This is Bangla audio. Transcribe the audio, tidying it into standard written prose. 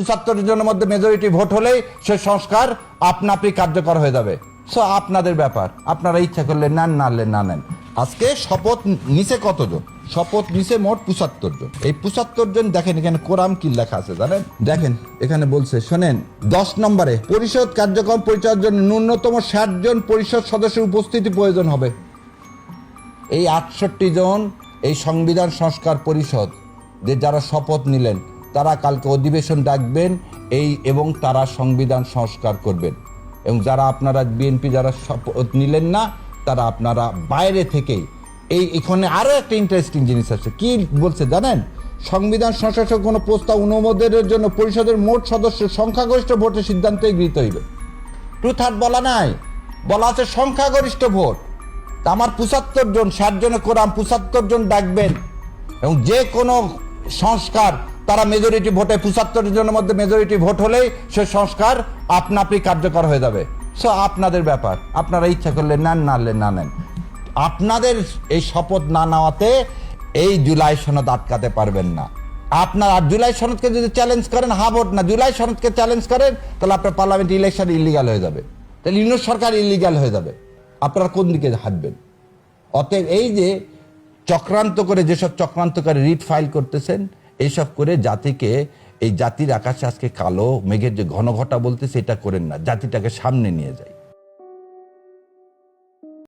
৭৫ জনের মধ্যে মেজরিটি ভোট হলেই সে সংস্কার আপনা আপনি কার্যকর হয়ে যাবে। সো আপনাদের ব্যাপার, আপনারা ইচ্ছা করলে নেন, না হলে না নেন। আজকে শপথ নিচে কতজন? শপথ নিচে মোট ৭৫ জন। এই ৭৫ জন দেখেন এখানে কোরাম কি লেখা আছে জানেন? দেখেন এখানে বলছে, শোনেন 10 নম্বরে, পরিষদ কার্যক্রম পরিচালনার জন্য ন্যূনতম 60 জন পরিষদ সদস্যের উপস্থিতি প্রয়োজন হবে। এই 68 জন এই সংবিধান সংস্কার পরিষদ যে যারা শপথ নিলেন তারা কালকে অধিবেশন ডাকবেন এবং তারা সংবিধান সংস্কার করবেন। এবং যারা আপনারা বিএনপি যারা শপথ নিলেন না তারা আপনারা বাইরে থেকেই এখানে আরো একটা ইন্টারেস্টিং জিনিস আছে। কি বলছে জানেন? সংবিধান সংশোধনের কোনো প্রস্তাব অনুমোদনের জন্য পরিষদের মোট সদস্যের সংখ্যাগরিষ্ঠ ভোটের সিদ্ধান্তই গৃহীত হইবে। 2/3 বলা নাই, বলা আছে সংখ্যাগরিষ্ঠ ভোট। তা আমার 75 জন, 60 জনে কোরাম 75 জন ডাকবেন এবং যে কোনো সংস্কার তারা মেজরিটি ভোটে 75 জনের মধ্যে মেজরিটি ভোট হলেই সে সংস্কার আপনা আপনি কার্যকর হয়ে যাবে। সো আপনাদের ব্যাপার, আপনারা ইচ্ছা করলে নেন, না হলে না নেন। আপনাদের এই শপথ না নেওয়াতে এই জুলাই সনদ আটকাতে পারবেন না। আপনার আর জুলাই সনদকে যদি চ্যালেঞ্জ করেন, ভোট না, জুলাই সনদকে চ্যালেঞ্জ করেন, তাহলে আপনার পার্লামেন্ট ইলেকশন ইলিগাল হয়ে যাবে, তাহলে ইউনিট সরকার ইলিগাল হয়ে যাবে। আপনারা কোন দিকে হাঁটবেন? অতএব এই যে চক্রান্ত করে যেসব চক্রান্তকারী রিট ফাইল করতেছেন, এইসব করে জাতিকে, এই জাতির আকাশে আজকে কালো মেঘের যে ঘন ঘটা বলতেছে, এটা করেন না, জাতিটাকে সামনে নিয়ে যায়।